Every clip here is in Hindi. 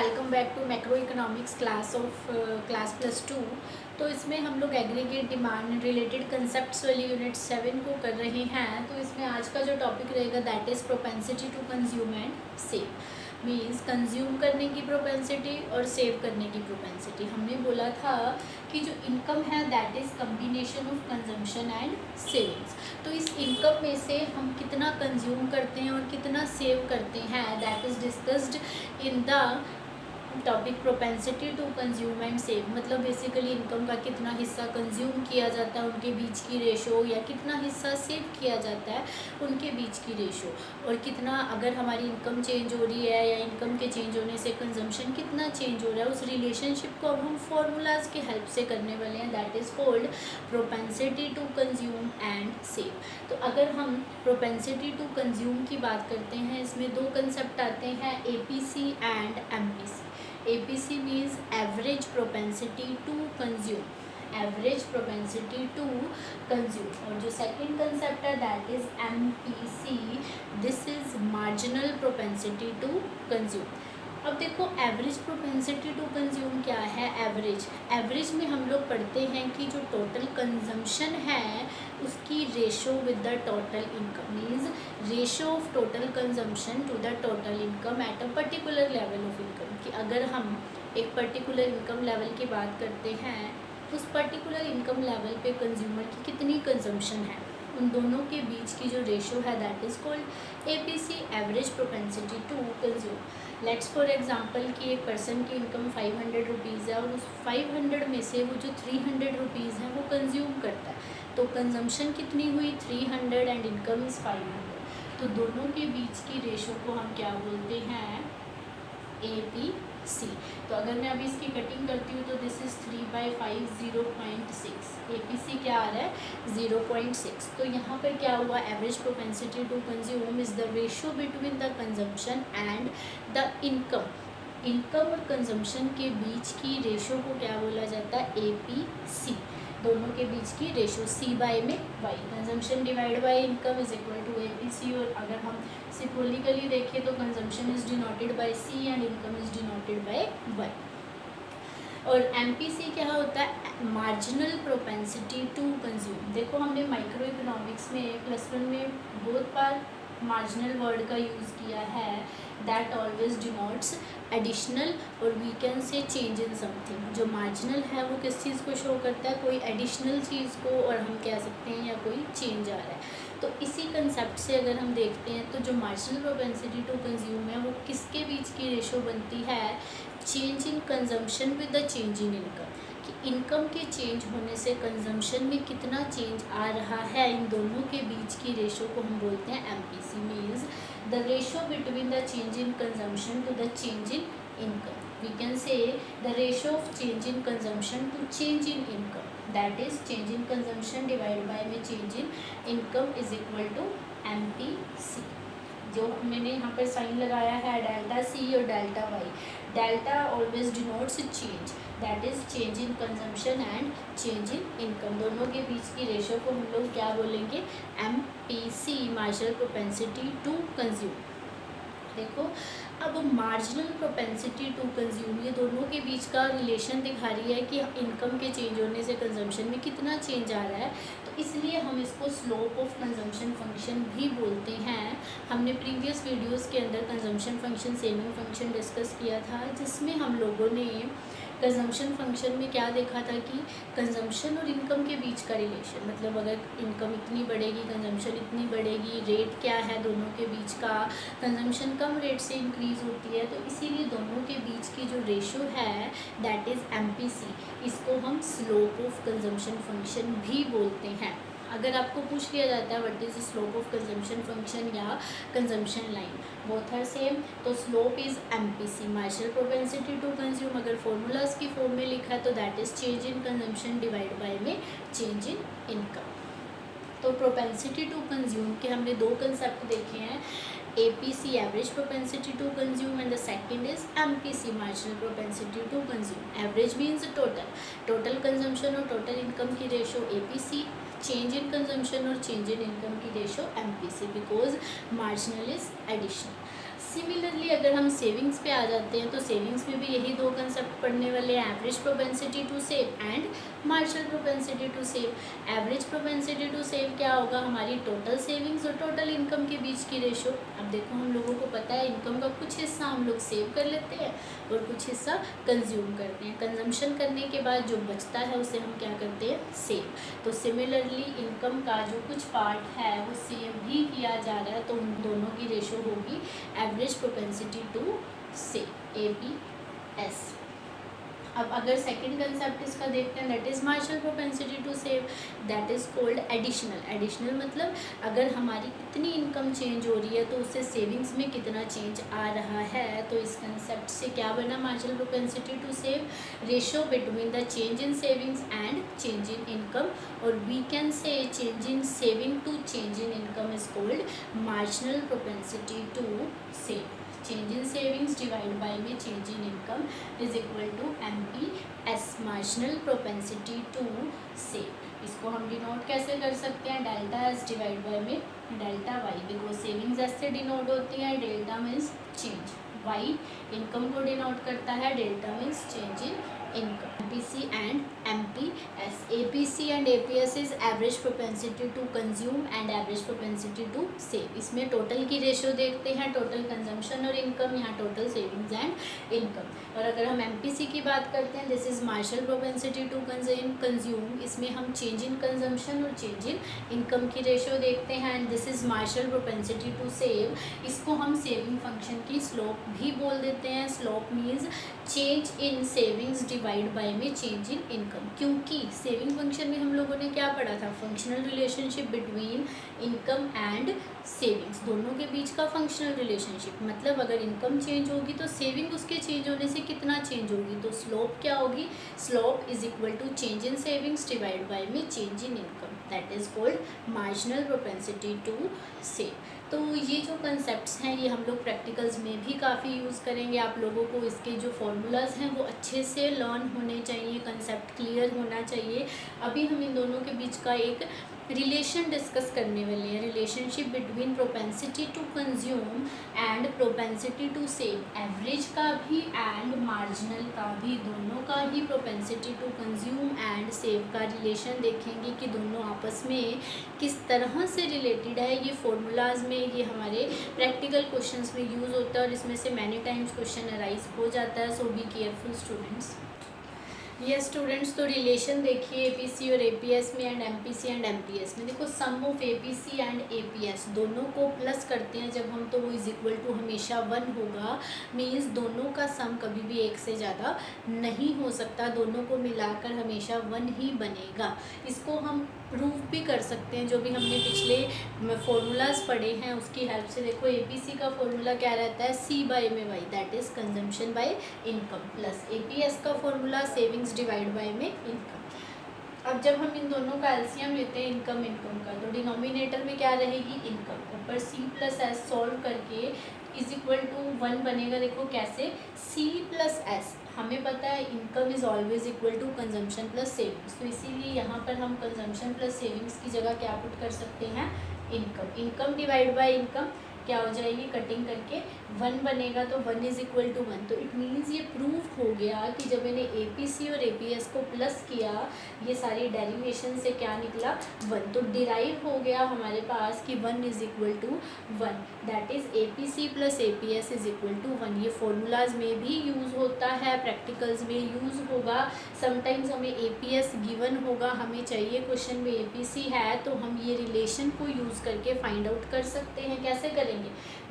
Welcome back to macroeconomics class +2। तो इसमें हम लोग एग्रीगेट डिमांड रिलेटेड कंसेप्ट्स वाली यूनिट 7 को कर रहे हैं। तो इसमें आज का जो टॉपिक रहेगा that is propensity to consume and save. Means consume करने की प्रोपेंसिटी और सेव करने की प्रोपेंसिटी। हमने बोला था कि जो इनकम है that is combination of consumption and savings. तो इस इनकम में से हम कितना कंज्यूम करते हैं और कितना सेव करते हैं that is discussed in the topic propensity to consume and save. मतलब बेसिकली इनकम का कितना हिस्सा कंज्यूम किया जाता है उनके बीच की रेशो, या कितना हिस्सा सेव किया जाता है उनके बीच की रेशो, और कितना अगर हमारी इनकम चेंज हो रही है या इनकम के चेंज होने से कंजम्पशन कितना चेंज हो रहा है, उस रिलेशनशिप को अब हम फॉर्मूलाज की हेल्प से करने वाले हैं that is called propensity to consume and save. तो अगर हम प्रोपेंसिटी टू कंज्यूम की बात करते हैं, इसमें दो कंसेप्ट आते हैं, APC and MPC। APC means average propensity to consume, average propensity to consume, और जो सेकंड कंसेप्ट है that is MPC, this is marginal propensity to consume। अब देखो एवरेज प्रोपेंसिटी टू कंज्यूम क्या है। एवरेज में हम लोग पढ़ते हैं कि जो टोटल कंजम्पशन है उसकी ratio with the total income, means ratio of total consumption to the total income at a particular level of income. कि अगर हम एक पर्टिकुलर इनकम लेवल की बात करते हैं, उस पर्टिकुलर इनकम लेवल पे कंज्यूमर की कितनी कंजम्पशन है, उन दोनों के बीच की जो रेशो है that is called APC, average propensity to consume. Let's for example कि एक पर्सन की इनकम 500 रुपीज़ है और उस 500 में से वो जो 300 रुपीज़ हैं वो कंज्यूम करता है, तो कंजम्पशन कितनी हुई 300 एंड इनकम इज़ 500। तो दोनों के बीच की रेशो को हम क्या बोलते हैं, APC। तो अगर मैं अभी इसकी कटिंग करती हूँ तो दिस इज़ 3/5 0.6, APC क्या आ रहा है 0.6। तो यहाँ पर क्या हुआ, average propensity to consume is the ratio between the consumption and the income. Income और कंजम्पशन के बीच की रेशो को क्या बोला जाता है, APC। दोनों के बीच की रेशो C/Y में Y, consumption divide by income is equal to APC। और अगर हम सिम्बॉलिकली देखें तो consumption is denoted by C and income is denoted by Y। और MPC क्या होता है, मार्जिनल प्रोपेंसिटी टू कंज्यूम। देखो हमने माइक्रो इकोनॉमिक्स में +1 में बहुत बार मार्जिनल वर्ड का यूज़ किया है, दैट ऑलवेज डिनोट्स एडिशनल और we can say change in something. जो मार्जिनल है वो किस चीज़ को शो करता है, कोई एडिशनल चीज़ को, और हम कह सकते हैं या कोई चेंज आ रहा है। तो इसी कंसेप्ट से अगर हम देखते हैं तो जो मार्जिनल प्रोपेंसिटी टू कंज्यूम है वो किसके बीच की रेशो बनती है, change in consumption with the change in income. कि इनकम के चेंज होने से कंजम्पशन में कितना चेंज आ रहा है, इन दोनों के बीच की रेशो को हम बोलते हैं MPC। Means the ratio between the change in consumption to the change in income. We can say the ratio of change in consumption to change in income, that is change in consumption divide by में change in income is equal to MPC। जो मैंने यहाँ पर साइन लगाया है डेल्टा C और delta Y। Delta always denotes change, that is change in consumption and change in income. दोनों के बीच की रेशो को हम लोग क्या बोलेंगे, MPC, marginal propensity to consume. देखो अब मार्जिनल प्रोपेंसिटी टू कंज्यूम, ये दोनों के बीच का रिलेशन दिखा रही है कि इनकम के चेंज होने से कंजम्पशन में कितना चेंज आ रहा है। तो इसलिए हम इसको स्लोप ऑफ कंजम्पशन फंक्शन भी बोलते हैं। हमने प्रीवियस वीडियोस के अंदर consumption function, saving function discuss किया था, जिसमें हम लोगों ने कंजम्पशन फंक्शन में क्या देखा था कि कंजम्पशन और इनकम के बीच का रिलेशन, मतलब अगर इनकम इतनी बढ़ेगी कंजम्पशन इतनी बढ़ेगी, रेट क्या है दोनों के बीच का, कंजम्पशन कम रेट से इंक्रीज़ होती है, तो इसीलिए दोनों के बीच की जो रेशो है दैट इज़ MPC। इसको हम स्लोप ऑफ कंजम्पशन फंक्शन भी बोलते हैं। अगर आपको पूछ लिया जाता है what is slope of consumption function या consumption line, both are same, तो slope is MPC, marginal propensity to consume. अगर फॉर्मूलाज की फॉर्म में लिखा है तो that is change in consumption divide by में चेंज इन इनकम। तो प्रोपेंसिटी टू कंज्यूम के हमने दो कंसेप्ट देखे हैं, APC, average propensity to consume, and the second is MPC, marginal propensity to consume. Average means total consumption और टोटल इनकम की ratio APC, change in consumption और चेंज इन इनकम की ratio MPC, because marginal is additional. Similarly अगर हम सेविंग्स पे आ जाते हैं तो सेविंग्स में भी यही दो कंसेप्ट पढ़ने वाले हैं, average propensity to save and marginal propensity to save. Average propensity to save क्या होगा, हमारी टोटल सेविंग्स और टोटल इनकम के बीच की रेशो। अब देखो हम लोगों को पता है इनकम का कुछ हिस्सा हम लोग सेव कर लेते हैं और कुछ हिस्सा कंज्यूम करते हैं। कंजम्पशन करने के बाद जो बचता है उसे हम क्या करते हैं, सेव। तो सिमिलरली इनकम का जो कुछ पार्ट है वो सेव भी किया जा रहा है, तो उन दोनों की रेशो होगी average propensity to save, APS। अब अगर सेकंड कंसेप्ट इसका देखते हैं, that is marginal propensity to save, that is called additional. Additional मतलब अगर हमारी कितनी इनकम चेंज हो रही है तो उससे सेविंग्स में कितना चेंज आ रहा है। तो इस कंसेप्ट से क्या बना, marginal propensity to save, ratio between the change in savings and change in income, और we can say change in saving to change in income is called marginal propensity to save. Change in savings divide by में change in income is equal to MPS, marginal propensity to save. इसको हम डिनोट कैसे कर सकते हैं, डेल्टा एस डिवाइड बाय में delta Y, because savings S से डिनोट होती है, delta means change, Y income को डिनोट करता है, delta means change in income. MPC and MPS, APC and APS is average propensity to consume and average propensity to save। इसमें टोटल की रेशो देखते हैं, टोटल कंजम्पशन और इनकम, यहाँ टोटल सेविंग्स एंड इनकम। और अगर हम MPC की बात करते हैं, this is marginal propensity to consume, इसमें हम चेंज इन कंजम्पशन और चेंज इन इनकम की रेशो देखते हैं, and this is marginal propensity to save, इसको हम सेविंग फंक्शन की स्लोप भी बोल देते हैं। Slope means change in savings divide by में चेंज इन इनकम, क्योंकि सेविंग फंक्शन में हम लोगों ने क्या पढ़ा था, functional relationship between income and savings, दोनों के बीच का फंक्शनल रिलेशनशिप। मतलब अगर इनकम चेंज होगी तो सेविंग उसके चेंज होने से कितना चेंज होगी, तो स्लोप क्या होगी, slope is equal to change in savings divide by में change in income, that is called marginal propensity to save. तो ये जो कंसेप्ट्स हैं ये हम लोग प्रैक्टिकल्स में भी काफ़ी यूज़ करेंगे। आप लोगों को इसके जो फॉर्मूलाज हैं वो अच्छे से लर्न होने चाहिए, कंसेप्ट क्लियर होना चाहिए। अभी हम इन दोनों के बीच का एक रिलेशन डिस्कस करने वाले हैं, relationship between propensity to consume and propensity to save. Average का भी एंड मार्जिनल का भी, दोनों का ही propensity to consume and save का रिलेशन देखेंगे कि दोनों आपस में किस तरह से रिलेटेड है। ये फॉर्मूलाज में, ये हमारे प्रैक्टिकल क्वेश्चंस में यूज़ होता है और इसमें से मैनी टाइम्स क्वेश्चन अराइज हो जाता है, सो बी केयरफुल स्टूडेंट्स। ये स्टूडेंट्स तो रिलेशन देखिए APC और APS में एंड MPC एंड MPS में। देखो सम ऑफ APC एंड APS दोनों को प्लस करते हैं जब हम, तो वो इज इक्वल टू हमेशा 1 होगा। मीन्स दोनों का सम कभी भी 1 से ज़्यादा नहीं हो सकता, दोनों को मिलाकर हमेशा 1 ही बनेगा। इसको हम प्रूव भी कर सकते हैं, जो भी हमने पिछले फॉर्मूलाज पढ़े हैं उसकी हेल्प से। देखो APC का फॉर्मूला क्या रहता है, C बाय में Y, that is consumption by income, plus APS का फॉर्मूला सेविंग्स डिवाइड बाय में इनकम। अब जब हम इन दोनों का एलसीएम लेते हैं इनकम का, तो डिनोमिनेटर में क्या रहेगी, इनकम, ऊपर C प्लस S सॉल्व करके इज इक्वल टू 1 बनेगा। देखो कैसे, C प्लस S, हमें पता है income is always equal to consumption plus savings, तो इसीलिए यहाँ पर हम कंजम्पशन प्लस सेविंग्स की जगह क्या पुट कर सकते हैं, income. Income divide by income क्या हो जाएगी, कटिंग करके 1 बनेगा, तो 1 इज इक्वल टू 1। तो इट मीन्स ये प्रूव हो गया कि जब मैंने APC और APS को प्लस किया, ये सारी डेरिवेशन से क्या निकला, 1। तो डिराइव हो गया हमारे पास कि 1 is equal to 1, that is APC plus APS is equal to 1। ये फॉर्मूलाज में भी यूज़ होता है, प्रैक्टिकल्स में यूज़ होगा। समटाइम्स हमें APS गिवन होगा, हमें चाहिए क्वेश्चन में APC है, तो हम ये रिलेशन को यूज़ करके फाइंड आउट कर सकते हैं। कैसे करेंगे,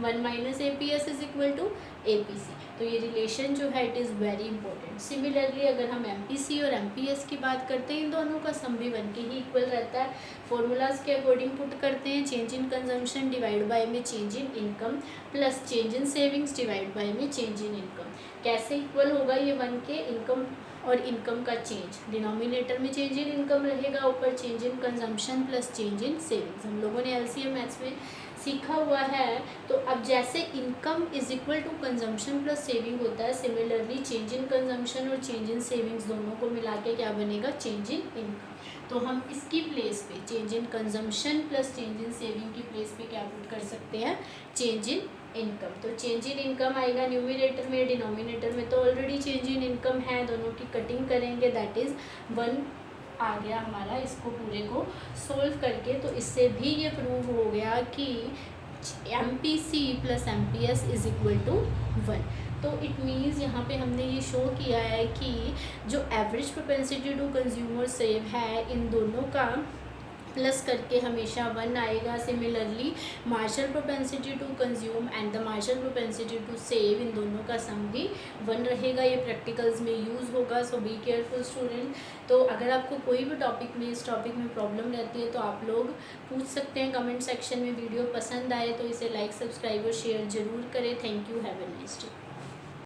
1 minus APS is equal to APC। तो ये रिलेशन जो है it is very important. Similarly अगर हम MPC और MPS की बात करते हैं, इन दोनों का सम भी 1 के ही इक्वल रहता है। फॉर्मूलाज के अकॉर्डिंग पुट करते हैं, change in consumption divide by में change in income, plus change in savings divide by में चेंज इन इनकम। कैसे इक्वल होगा ये 1 के, इनकम और इनकम का चेंज, डिनोमिनेटर में चेंज इन इनकम रहेगा, ऊपर change in consumption plus change in savings. हम लोगों ने LCM मैथ्स में सीखा हुआ है। तो अब जैसे income is equal to consumption plus saving होता है, सिमिलरली चेंज इन कंजम्पशन और चेंज इन सेविंग्स दोनों को मिला के क्या बनेगा, चेंज इन इनकम। तो हम इसकी प्लेस पे change in consumption plus change in saving की प्लेस पे क्या पुट कर सकते हैं, चेंज इन इनकम। तो चेंज इन इनकम आएगा न्यूमिनेटर में, डिनोमिनेटर में तो ऑलरेडी चेंज इन इनकम है, दोनों की कटिंग करेंगे, दैट इज़ 1 आ गया हमारा। इसको पूरे को सोल्व करके तो इससे भी ये प्रूव हो गया कि MPC plus MPS is equal to 1। तो इट मीन्स यहाँ पे हमने ये शो किया है कि जो average propensity to consumer save है, इन दोनों का प्लस करके हमेशा 1 आएगा। Similarly marginal propensity to consume and the marginal propensity to save, इन दोनों का सम भी 1 रहेगा। ये प्रैक्टिकल्स में यूज़ होगा, सो बी केयरफुल स्टूडेंट। तो अगर आपको कोई भी टॉपिक में, इस टॉपिक में प्रॉब्लम रहती है तो आप लोग पूछ सकते हैं कमेंट सेक्शन में। वीडियो पसंद आए तो इसे लाइक, सब्सक्राइब और शेयर ज़रूर करें। Thank you, have a nice day.